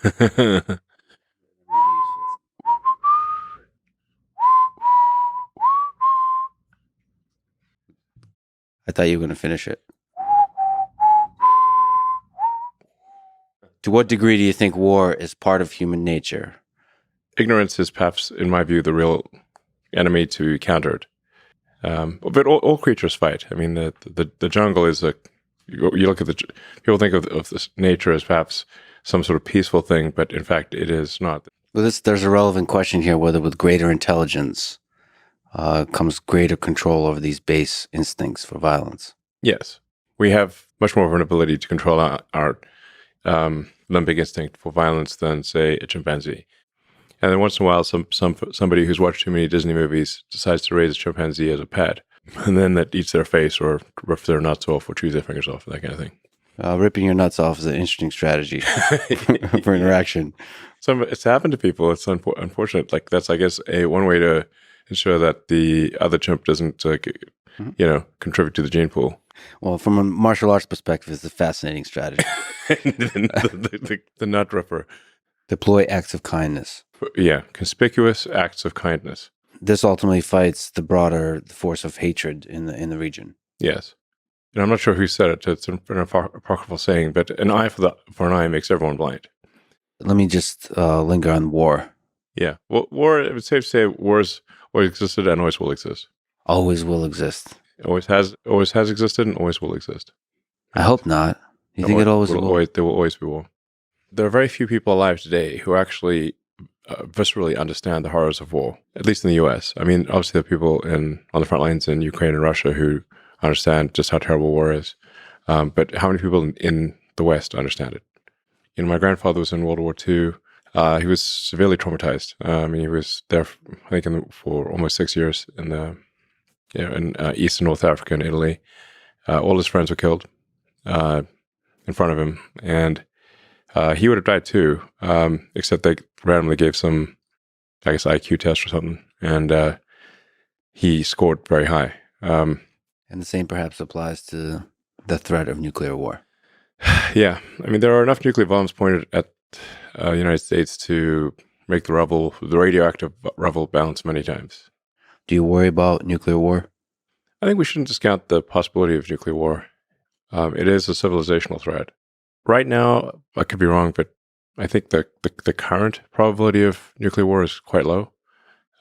I thought you were going to finish it. To what degree do you think war is part of human nature? Ignorance is perhaps, in my view, the real enemy to be countered. But all creatures fight. I mean, the jungle is you look at people think of this nature as perhaps some sort of peaceful thing, but in fact, it is not. Well, there's a relevant question here, whether with greater intelligence comes greater control over these base instincts for violence. Yes. We have much more of an ability to control our limbic instinct for violence than, say, a chimpanzee. And then once in a while, somebody who's watched too many Disney movies decides to raise a chimpanzee as a pet, and then that eats their face or rips their nuts off or chews their fingers off, that kind of thing. Ripping your nuts off is an interesting strategy for interaction. It's happened to people. It's unfortunate. Like that's, I guess, one way to ensure that the other chimp doesn't, contribute to the gene pool. Well, from a martial arts perspective, it's a fascinating strategy. the nut ripper. Deploy acts of kindness. Yeah, conspicuous acts of kindness. This ultimately fights the broader force of hatred in the region. Yes. And I'm not sure who said it. It's an apocryphal saying, but an eye for an eye makes everyone blind. Let me just linger on war. Yeah. Well, war, it's safe to say wars always existed and always will exist. Always will exist. Always has existed and always will exist. I hope not. You think it always will? There will always be war. There are very few people alive today who actually viscerally understand the horrors of war, at least in the U.S. I mean, obviously there are people on the front lines in Ukraine and Russia who understand just how terrible war is. But how many people in the West understand it? You know, my grandfather was in World War II. He was severely traumatized. He was there, I think, for almost 6 years in East and North Africa and Italy. All his friends were killed in front of him. And he would have died too, except they randomly gave some, I guess, IQ test or something, and he scored very high. And the same perhaps applies to the threat of nuclear war. Yeah. I mean, there are enough nuclear bombs pointed at the United States to make the radioactive rubble bounce many times. Do you worry about nuclear war? I think we shouldn't discount the possibility of nuclear war. It is a civilizational threat. Right now, I could be wrong, but I think the current probability of nuclear war is quite low.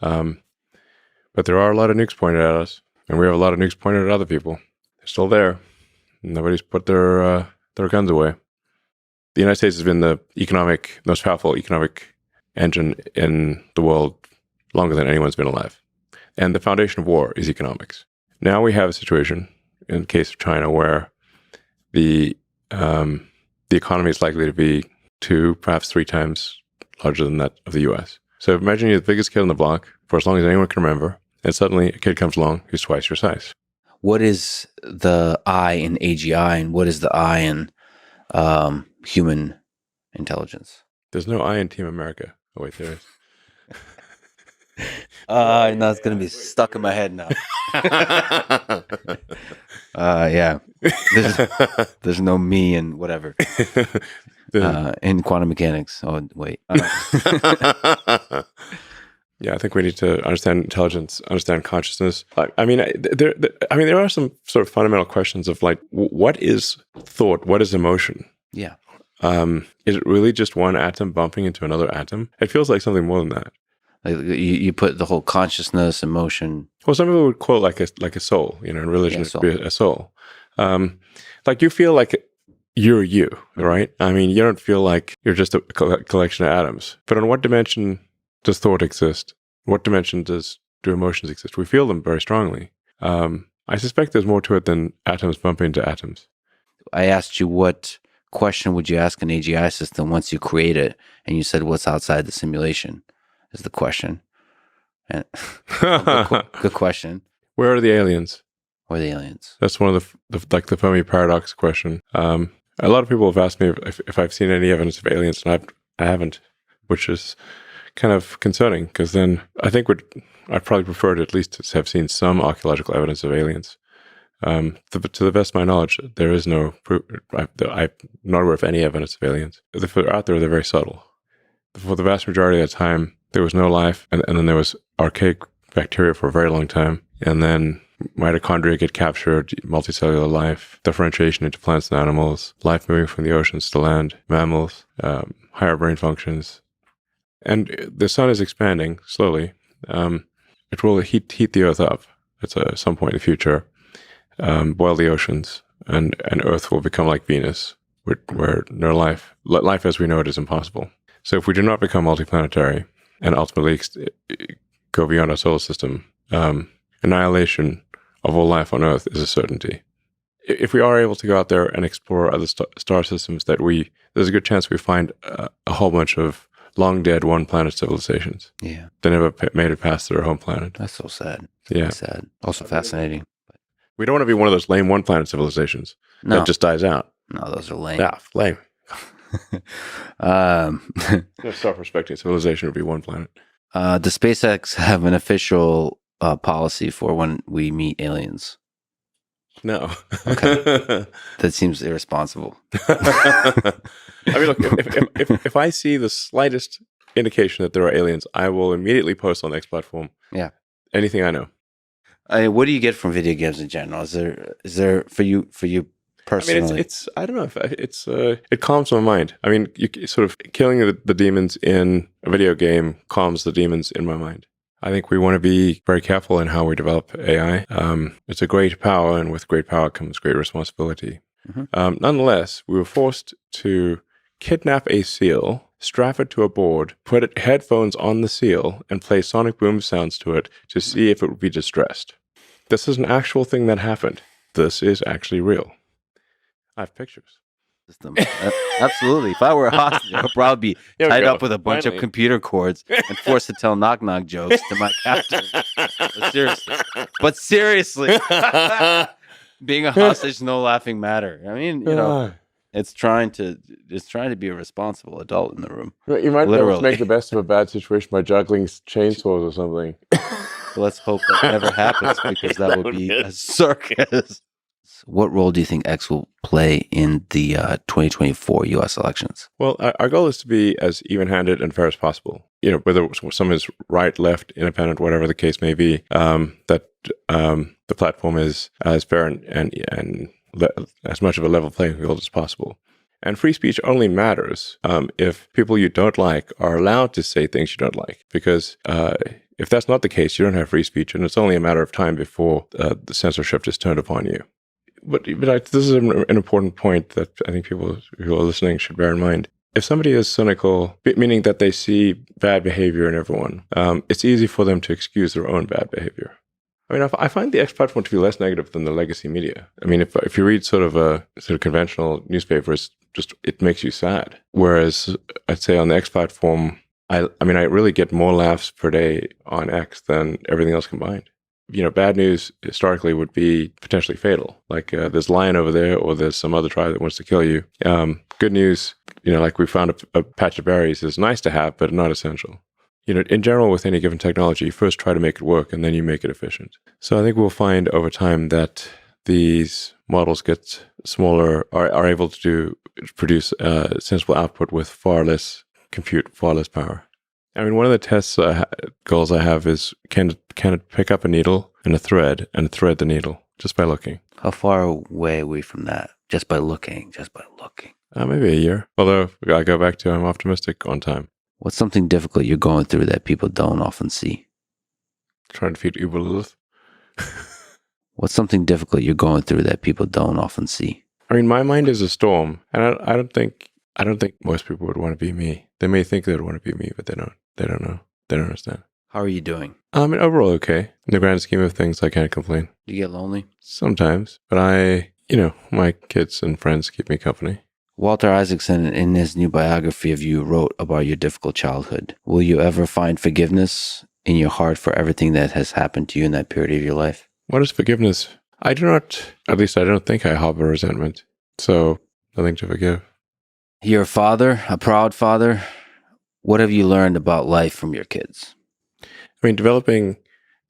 But there are a lot of nukes pointed at us, and we have a lot of nukes pointed at other people. They're still there. Nobody's put their guns away. The United States has been the most powerful economic engine in the world longer than anyone's been alive. And the foundation of war is economics. Now we have a situation, in the case of China, where the economy is likely to be 2, perhaps 3 times larger than that of the U.S. So imagine you're the biggest kid on the block for as long as anyone can remember, and suddenly a kid comes along who's twice your size. What is the I in AGI, and what is the I in human intelligence? There's no I in Team America. Oh, wait, there is. No, it's going to be stuck in my head now. Yeah. There's no me and whatever. In quantum mechanics. Oh, wait. Yeah, I think we need to understand intelligence, understand consciousness. There are some sort of fundamental questions of like, what is thought? What is emotion? Yeah. Is it really just one atom bumping into another atom? It feels like something more than that. Like you put the whole consciousness, emotion. Well, some people would call it like a soul. You know, in religion, it could be a soul. Like you feel like you're you, right? I mean, you don't feel like you're just a collection of atoms. But on what dimension does thought exist? What dimension do emotions exist? We feel them very strongly. I suspect there's more to it than atoms bumping into atoms. I asked you what question would you ask an AGI system once you create it, and you said, "What's outside the simulation?" Is the question. And good question. Where are the aliens? Or the aliens? That's one of the Fermi paradox question. A lot of people have asked me if I've seen any evidence of aliens, and I haven't, which is kind of concerning, because then I think I'd probably prefer to at least have seen some archaeological evidence of aliens. To the best of my knowledge, there is no proof. I'm not aware of any evidence of aliens. If they're out there, they're very subtle. for the vast majority of the time, there was no life, and then there was archaic bacteria for a very long time, and then mitochondria get captured, multicellular life, differentiation into plants and animals, life moving from the oceans to land, mammals, higher brain functions. And the sun is expanding slowly. It will heat the Earth up at some point in the future, boil the oceans, and Earth will become like Venus, where no life as we know it is impossible. So if we do not become multiplanetary and ultimately go beyond our solar system, annihilation of all life on Earth is a certainty. If we are able to go out there and explore other star systems, there's a good chance we find a whole bunch of long dead one-planet civilizations. Yeah. That never made it past their home planet. That's so sad. Yeah. Sad. Also fascinating. We don't want to be one of those lame one-planet civilizations that just dies out. No, those are lame. Yeah, lame. No self-respecting civilization would be one planet. Does SpaceX have an official policy for when we meet aliens? No. Okay. That seems irresponsible. I mean, look, if I see the slightest indication that there are aliens, I will immediately post on the X platform. Yeah. Anything I know. What do you get from video games in general? Is there for you personally? I mean, I don't know if it calms my mind. I mean, you sort of killing the demons in a video game calms the demons in my mind. I think we want to be very careful in how we develop AI. It's a great power, and with great power comes great responsibility. Mm-hmm. Nonetheless, we were forced to kidnap a seal, strap it to a board, put headphones on the seal, and play sonic boom sounds to it to see if it would be distressed. This is an actual thing that happened. This is actually real. I have pictures. Absolutely. If I were a hostage, I would probably be tied up with a bunch of computer cords and forced to tell knock-knock jokes to my captors. But seriously, being a hostage is no laughing matter. I mean, it's trying to be a responsible adult in the room. You might be able to make the best of a bad situation by juggling chainsaws or something. Let's hope that never happens, because that would be a circus. What role do you think X will play in the 2024 U.S. elections? Well, our goal is to be as even-handed and fair as possible. Whether someone is right, left, independent, whatever the case may be, that the platform is as fair and as much of a level playing field as possible. And free speech only matters if people you don't like are allowed to say things you don't like. Because if that's not the case, you don't have free speech, and it's only a matter of time before the censorship is turned upon you. But this is an important point that I think people who are listening should bear in mind. If somebody is cynical, meaning that they see bad behavior in everyone, it's easy for them to excuse their own bad behavior. I mean, I find the X platform to be less negative than the legacy media. I mean, if you read sort of conventional newspapers, it makes you sad. Whereas I'd say on the X platform, I really get more laughs per day on X than everything else combined. Bad news historically would be potentially fatal. Like there's a lion over there, or there's some other tribe that wants to kill you. Good news, like we found a patch of berries, is nice to have, but not essential. In general, with any given technology, you first try to make it work, and then you make it efficient. So I think we'll find over time that these models get smaller, are able to produce sensible output with far less compute, far less power. I mean, one of the test goals I have is can it pick up a needle and a thread the needle just by looking? How far away are we from that? Just by looking. Maybe a year. Although I go back to I'm optimistic on time. What's something difficult you're going through that people don't often see? Trying to feed Uber Lilith. What's something difficult you're going through that people don't often see? I mean, my mind is a storm, and I don't think most people would want to be me. They may think they would want to be me, but they don't. They don't know. They don't understand. How are you doing? I mean, overall okay. In the grand scheme of things, I can't complain. Do you get lonely? Sometimes, but my kids and friends keep me company. Walter Isaacson, in his new biography of you, wrote about your difficult childhood. Will you ever find forgiveness in your heart for everything that has happened to you in that period of your life? What is forgiveness? I do not, at least I don't think I harbor resentment. So, nothing to forgive. You're a father, a proud father. What have you learned about life from your kids? I mean, developing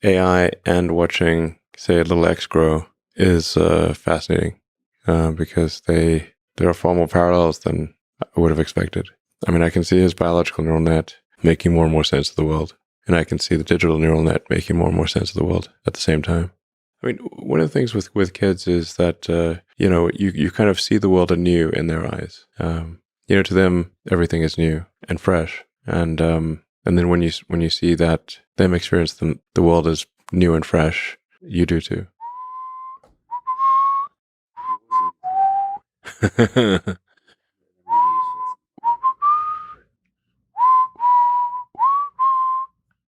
AI and watching, say, a little X grow is fascinating because there are far more parallels than I would have expected. I mean, I can see his biological neural net making more and more sense of the world. And I can see the digital neural net making more and more sense of the world at the same time. I mean, one of the things with kids is that, you kind of see the world anew in their eyes. To them, everything is new and fresh. And then when you see that them experience the world as new and fresh, you do too.